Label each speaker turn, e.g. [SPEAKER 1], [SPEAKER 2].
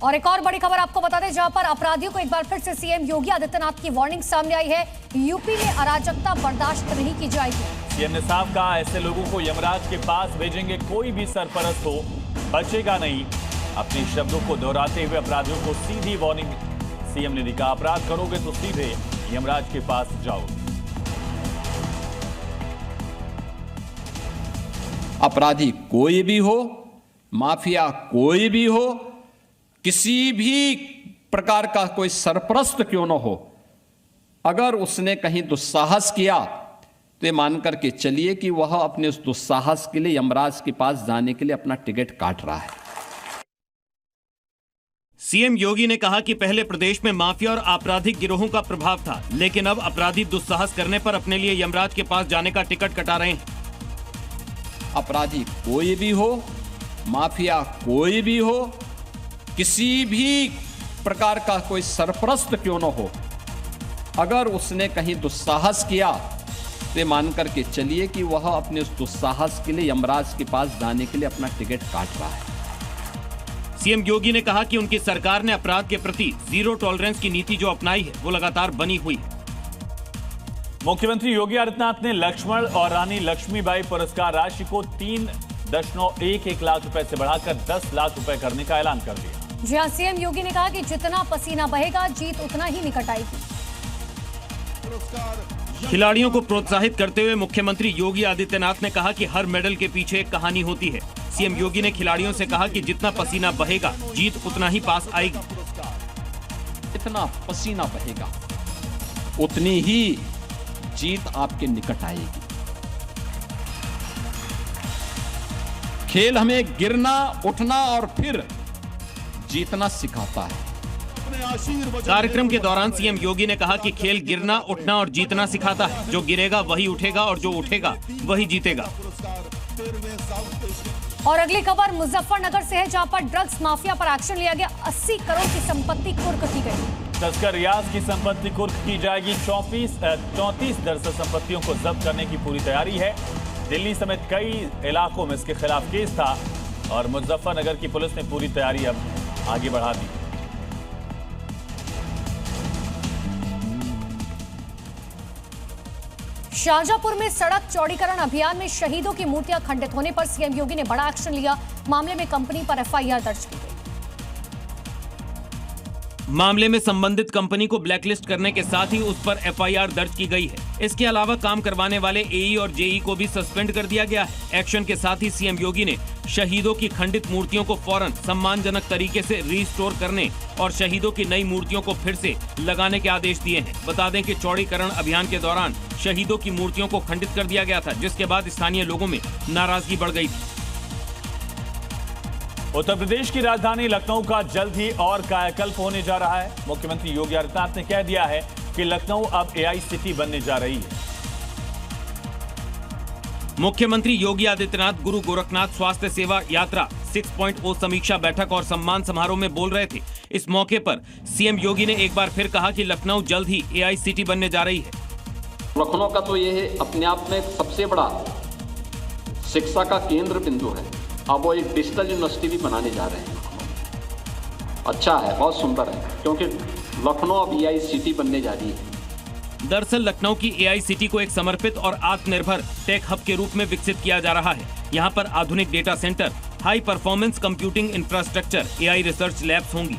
[SPEAKER 1] और एक और बड़ी खबर आपको बता दें, जहां पर अपराधियों को एक बार फिर से सीएम योगी आदित्यनाथ की वार्निंग सामने आई है। यूपी में अराजकता बर्दाश्त नहीं की जाएगी।
[SPEAKER 2] सीएम ने साफ कहा, ऐसे लोगों को यमराज के पास भेजेंगे। कोई भी सरपरस्त हो बचेगा नहीं। अपने शब्दों को दोहराते हुए अपराधियों को सीधी वार्निंग सीएम ने दी। कहा, अपराध करोगे तो सीधे यमराज के पास जाओ।
[SPEAKER 3] अपराधी कोई भी हो, माफिया कोई भी हो, किसी भी प्रकार का कोई सरपरस्त क्यों न हो, अगर उसने कहीं दुस्साहस किया तो ये मान करके चलिए कि वह अपने उस दुस्साहस के लिए यमराज के पास जाने के लिए अपना टिकट काट रहा है।
[SPEAKER 4] सीएम योगी ने कहा कि पहले प्रदेश में माफिया और आपराधिक गिरोहों का प्रभाव था, लेकिन अब अपराधी दुस्साहस करने पर अपने लिए यमराज के पास जाने का टिकट कटा रहे हैं।
[SPEAKER 3] अपराधी कोई भी हो, माफिया कोई भी हो, किसी भी प्रकार का कोई सरपरस्त क्यों न हो, अगर उसने कहीं दुस्साहस किया तो मान करके चलिए कि वह अपने उस दुस्साहस के लिए यमराज के पास जाने के लिए अपना टिकट काट रहा है।
[SPEAKER 4] सीएम योगी ने कहा कि उनकी सरकार ने अपराध के प्रति जीरो टॉलरेंस की नीति जो अपनाई है वो लगातार बनी हुई है।
[SPEAKER 2] मुख्यमंत्री योगी आदित्यनाथ ने लक्ष्मण और रानी लक्ष्मीबाई पुरस्कार राशि को 3.11 लाख रुपए से बढ़ाकर 10 लाख रुपए करने का ऐलान कर दिया।
[SPEAKER 1] जी हां, सीएम योगी ने कहा कि जितना पसीना बहेगा जीत उतना ही निकट आएगी।
[SPEAKER 4] खिलाड़ियों को प्रोत्साहित करते हुए मुख्यमंत्री योगी आदित्यनाथ ने कहा कि हर मेडल के पीछे एक कहानी होती है। सीएम योगी ने खिलाड़ियों से कहा कि जितना पसीना बहेगा जीत उतना ही पास आएगी।
[SPEAKER 3] जितना पसीना बहेगा उतनी ही जीत आपके निकट आएगी। खेल हमें गिरना, उठना और फिर जीतना सिखाता है।
[SPEAKER 4] कार्यक्रम के दौरान सीएम योगी ने कहा कि खेल गिरना, उठना और जीतना सिखाता है। जो गिरेगा वही उठेगा और जो उठेगा वही जीतेगा।
[SPEAKER 1] और अगली खबर मुजफ्फरनगर से है, जहां पर ड्रग्स माफिया पर एक्शन लिया गया। 80 करोड़ की संपत्ति कुर्क की गई।
[SPEAKER 2] तस्कर रियाज की संपत्ति कुर्क की जाएगी। 34 दरअसल संपत्तियों को जब्त करने की पूरी तैयारी है। दिल्ली समेत कई इलाकों में इसके खिलाफ केस था और मुजफ्फरनगर की पुलिस ने पूरी तैयारी अब आगे बढ़ा दी।
[SPEAKER 1] शाहजहांपुर में सड़क चौड़ीकरण अभियान में शहीदों की मूर्तियां खंडित होने पर सीएम योगी ने बड़ा एक्शन लिया। मामले में कंपनी पर एफआईआर दर्ज की गई।
[SPEAKER 4] मामले में संबंधित कंपनी को ब्लैकलिस्ट करने के साथ ही उस पर एफआईआर दर्ज की गई है। इसके अलावा काम करवाने वाले एई और जेई को भी सस्पेंड कर दिया गया है। एक्शन के साथ ही सीएम योगी ने शहीदों की खंडित मूर्तियों को फौरन सम्मानजनक तरीके से रीस्टोर करने और शहीदों की नई मूर्तियों को फिर से लगाने के आदेश दिए हैं। बता दें कि चौड़ीकरण अभियान के दौरान शहीदों की मूर्तियों को खंडित कर दिया गया था, जिसके बाद स्थानीय लोगों में नाराजगी बढ़ गई थी।
[SPEAKER 2] उत्तर प्रदेश की राजधानी लखनऊ का जल्द ही और कायाकल्प होने जा रहा है। मुख्यमंत्री योगी आदित्यनाथ ने कह दिया है कि लखनऊ अब एआई सिटी बनने जा रही है।
[SPEAKER 4] मुख्यमंत्री योगी आदित्यनाथ गुरु गोरखनाथ स्वास्थ्य सेवा यात्रा 6.0 समीक्षा बैठक और सम्मान समारोह में बोल रहे थे। इस मौके पर सीएम योगी ने एक बार फिर कहा कि लखनऊ जल्द ही एआई सिटी बनने जा रही है।
[SPEAKER 3] लखनऊ का तो ये अपने आप में सबसे बड़ा शिक्षा का केंद्र बिंदु है। अब वो एक डिजिटल यूनिवर्सिटी भी बनाने जा रहे हैं। अच्छा है, बहुत सुंदर है, क्योंकि लखनऊ अब एआई सिटी बनने जा रही है।
[SPEAKER 4] दरअसल लखनऊ की एआई सिटी को एक समर्पित और आत्मनिर्भर टेक हब के रूप में विकसित किया जा रहा है। यहाँ पर आधुनिक data centre, high performance computing infrastructure, AI research labs होंगी।